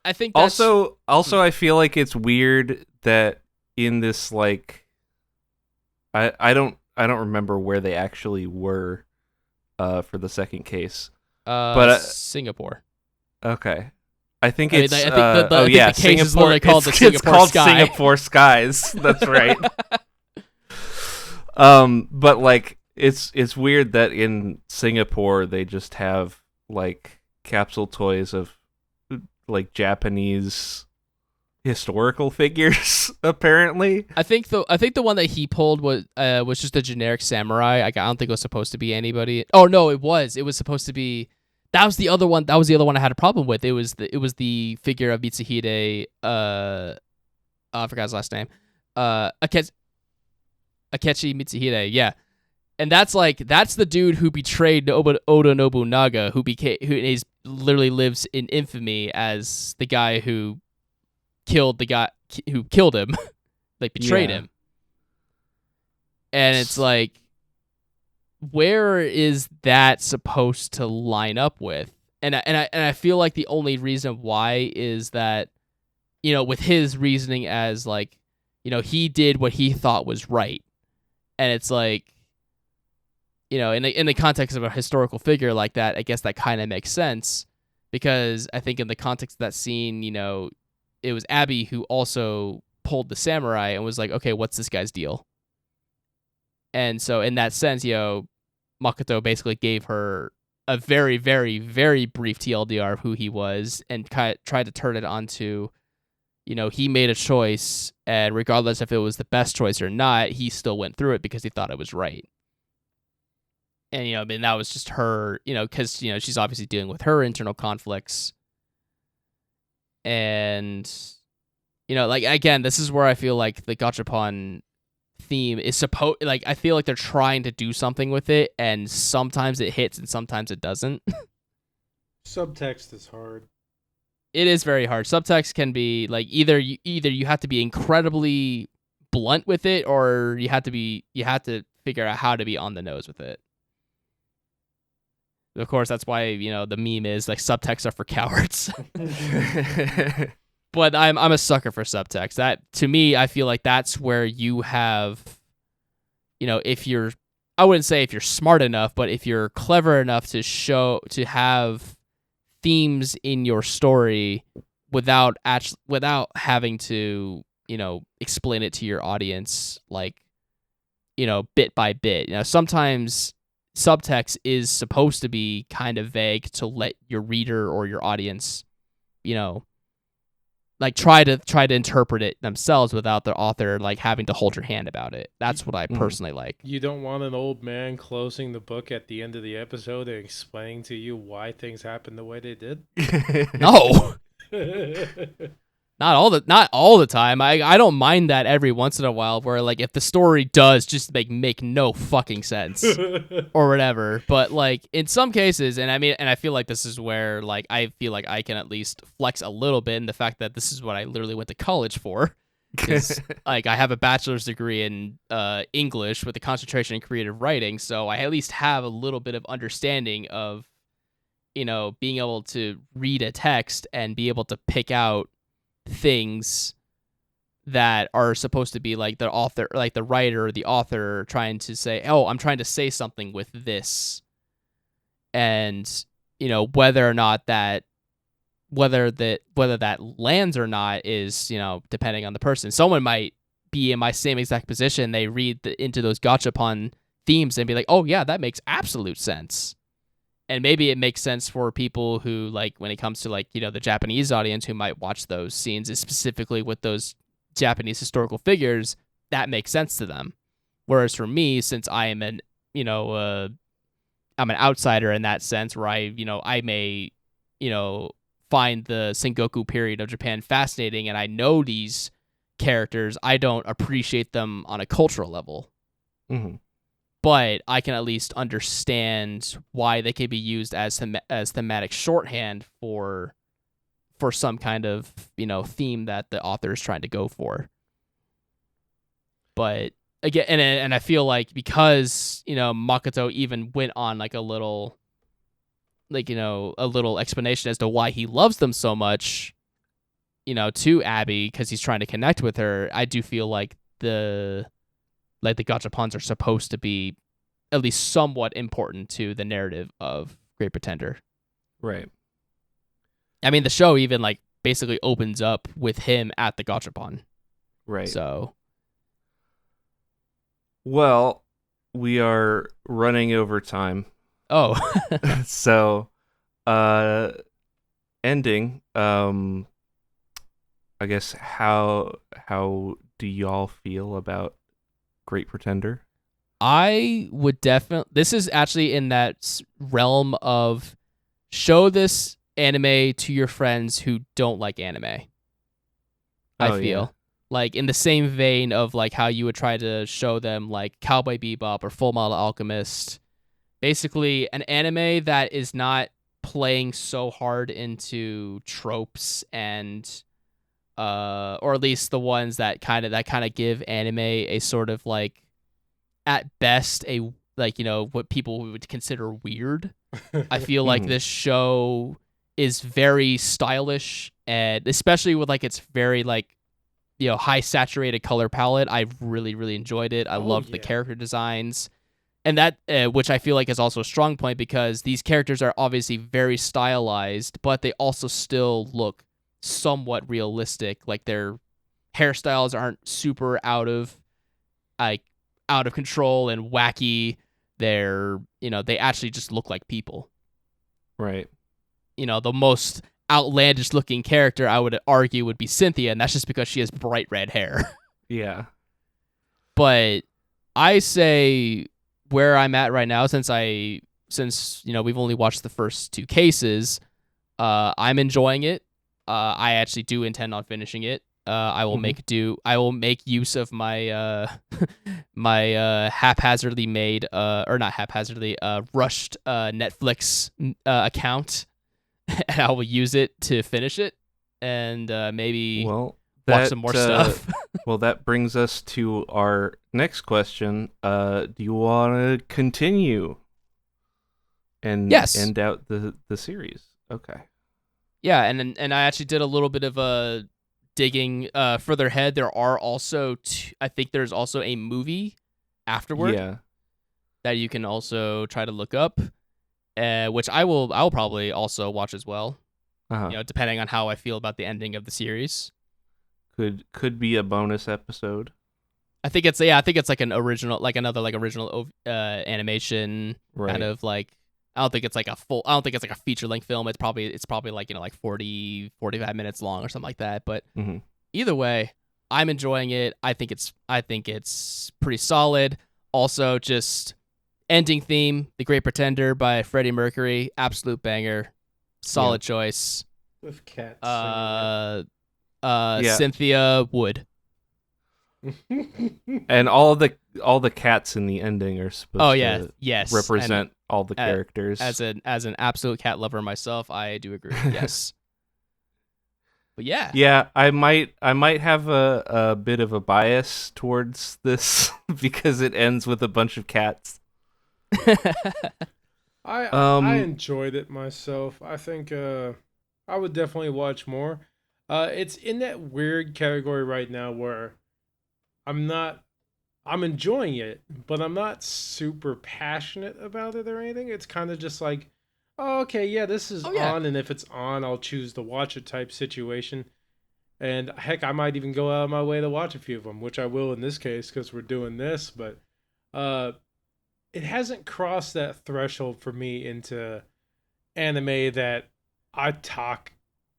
I think that's... Also, I feel like it's weird that in this, like, I don't remember where they actually were for the second case. But Singapore. Okay. I think it's I think the case Singapore, is literally called the Singapore it's called Sky. Singapore Skies. That's right. But like it's weird that in Singapore they just have like capsule toys of like Japanese historical figures. Apparently, I think the one that he pulled was just a generic samurai. I don't think it was supposed to be anybody. Oh no, it was supposed to be. That was the other one. That was the other one I had a problem with. It was the figure of Mitsuhide. I forgot his last name. Akechi Mitsuhide. Yeah, and that's the dude who betrayed Oda Nobunaga, who literally lives in infamy as the guy who killed the guy who killed him, like betrayed him. And it's like, where is that supposed to line up with? And I feel like the only reason why is that, with his reasoning as like, he did what he thought was right. And it's like, in the context of a historical figure like that, I guess that kind of makes sense, because I think in the context of that scene, it was Abby who also pulled the samurai and was like, okay, what's this guy's deal? And so in that sense, Makoto basically gave her a very, very, very brief TLDR of who he was, and tried to turn it onto, he made a choice, and regardless if it was the best choice or not, he still went through it because he thought it was right. And, that was just her, because, she's obviously dealing with her internal conflicts. And, like, again, this is where I feel like the gachapon theme is I feel like they're trying to do something with it, and sometimes it hits and sometimes it doesn't. Subtext is hard. It is very hard. Subtext can be like either you have to be incredibly blunt with it, or you have to figure out how to be on the nose with it. Of course, that's why the meme is like, subtexts are for cowards. But I'm a sucker for subtext. That, to me, I feel like that's where you have, if you're, I wouldn't say if you're smart enough, but if you're clever enough to have themes in your story without having to, explain it to your audience, like, bit by bit. Sometimes subtext is supposed to be kind of vague to let your reader or your audience, like try to interpret it themselves without the author like having to hold your hand about it. That's what I personally like. You don't want an old man closing the book at the end of the episode and explaining to you why things happened the way they did. No. Not all the time. I don't mind that every once in a while, where like if the story does just make no fucking sense or whatever. But like in some cases, and I feel like this is where like I feel like I can at least flex a little bit in the fact that this is what I literally went to college for. Because like I have a bachelor's degree in English with a concentration in creative writing, so I at least have a little bit of understanding of being able to read a text and be able to pick out things that are supposed to be like the author, like the writer or the author trying to say, oh, I'm trying to say something with this. And, whether or not that, whether that lands or not is, depending on the person. Someone might be in my same exact position. They read into those gachapon themes and be like, oh yeah, that makes absolute sense. And maybe it makes sense for people who, like, when it comes to, like, the Japanese audience who might watch those scenes, is specifically with those Japanese historical figures, that makes sense to them. Whereas for me, since I am I'm an outsider in that sense, where I may, find the Sengoku period of Japan fascinating, and I know these characters, I don't appreciate them on a cultural level. Mm-hmm. But I can at least understand why they could be used as thematic shorthand for some kind of, theme that the author is trying to go for. But again, and I feel like because, Makoto even went on like a little explanation as to why he loves them so much, to Abby, because he's trying to connect with her. I do feel like the gachapons are supposed to be at least somewhat important to the narrative of Great Pretender. Right. I mean, the show even like basically opens up with him at the gachapon. Right. So, well, we are running over time. Oh. So, ending, I guess how do y'all feel about Great Pretender? I would definitely. This is actually in that realm of show this anime to your friends who don't like anime. I feel like in the same vein of like how you would try to show them like Cowboy Bebop or Full Metal Alchemist. Basically, an anime that is not playing so hard into tropes and or at least the ones that kind of give anime a sort of like, at best, a like, what people would consider weird. I feel like this show is very stylish, and especially with like its very like, high saturated color palette. I really, really enjoyed it. I loved the character designs, and that which I feel like is also a strong point, because these characters are obviously very stylized, but they also still look somewhat realistic. Like their hairstyles aren't super out of control and wacky. They're, they actually just look like people. Right. The most outlandish looking character I would argue would be Cynthia, and that's just because she has bright red hair. Yeah. But I say where I'm at right now, since we've only watched the first two cases, I'm enjoying it. I actually do intend on finishing it. I will make use of my my haphazardly made or not haphazardly rushed Netflix account, and I will use it to finish it, and maybe watch some more stuff. Well, that brings us to our next question. Do you want to continue and end out the series? Okay. Yeah, and I actually did a little bit of a digging further ahead. There are also I think there's also a movie afterward. Yeah. That you can also try to look up, which I'll probably also watch as well. Depending on how I feel about the ending of the series. Could be a bonus episode. I think it's like an original, like another like original animation, right. Kind of like, I don't think it's like a feature length film. It's probably like, like 40, 45 minutes long or something like that. But either way, I'm enjoying it. I think it's pretty solid. Also, just ending theme, The Great Pretender by Freddie Mercury, absolute banger, solid choice. With cats. Cynthia Wood. And all the cats in the ending are supposed to represent all the characters. As an absolute cat lover myself, I do agree. Yes. But yeah. Yeah, I might have a bit of a bias towards this because it ends with a bunch of cats. I Um, enjoyed it myself. I think I would definitely watch more. It's in that weird category right now where I'm not I'm enjoying it, but I'm not super passionate about it or anything. It's kind of just like, oh, okay, yeah, this is Oh yeah. on, and if it's on, I'll choose to watch it type situation. And heck, I might even go out of my way to watch a few of them, which I will in this case because we're doing this. But uh, it hasn't crossed that threshold for me into anime that I talk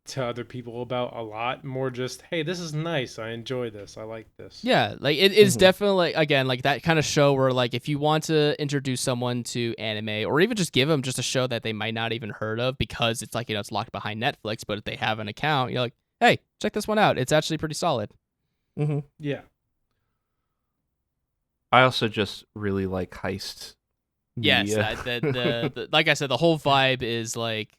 to other people about a lot. More just, hey, this is nice. I enjoy this. I like this. Yeah, like it is Mhm. definitely again like that kind of show where like if you want to introduce someone to anime or even just give them just a show that they might not even heard of because it's like it's locked behind Netflix, but if they have an account, you're like, hey, check this one out. It's actually pretty solid. mhm. Yeah. I also just really like heist Yes, media. the like I said, the whole vibe is like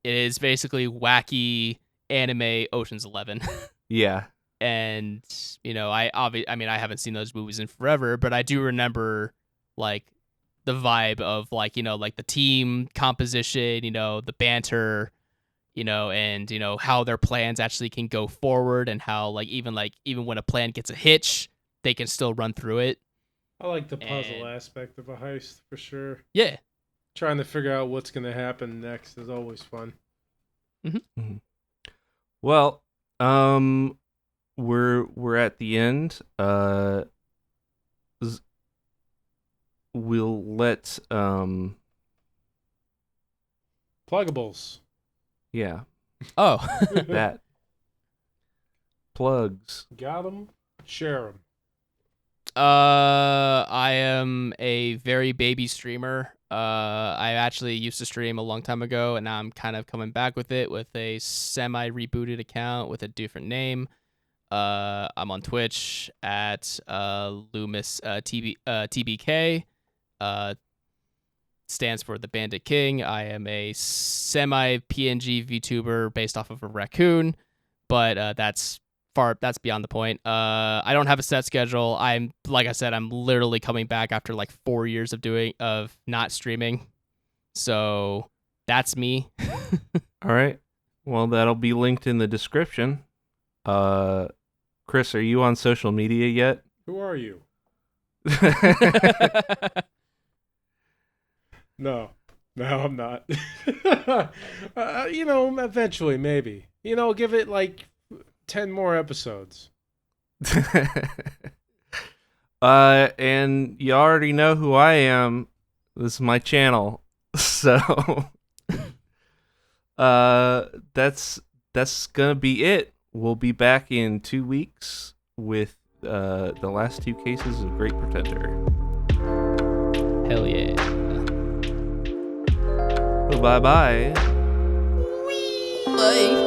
it is basically wacky anime Ocean's 11. Yeah. And I mean I haven't seen those movies in forever, but I do remember like the vibe of like like the team composition, the banter, and how their plans actually can go forward and how even when a plan gets a hitch, they can still run through it. I like the puzzle And aspect of a heist for sure. yeah. Trying to figure out what's going to happen next is always fun. Mhm. Well, we're at the end. Z- we'll let Pluggables. yeah, Oh. that plugs. Got them. Share them. I am a very baby streamer. I actually used to stream a long time ago, and now I'm kind of coming back with it with a semi rebooted account with a different name. I'm on Twitch at Leumas TBK. Uh, stands for the Bandit King. I am a semi PNG VTuber based off of a raccoon, but that's beyond the point. I don't have a set schedule. I'm like I said, I'm literally coming back after like 4 years of not streaming. So that's me. All right. Well, that'll be linked in the description. Chris, are you on social media yet? Who are you? No. No, I'm not. Eventually, maybe. Give it like 10 more episodes. And you already know who I am. This is my channel. So that's gonna be it. We'll be back in 2 weeks with the last 2 cases of Great Pretender. Hell yeah. Bye bye. Bye.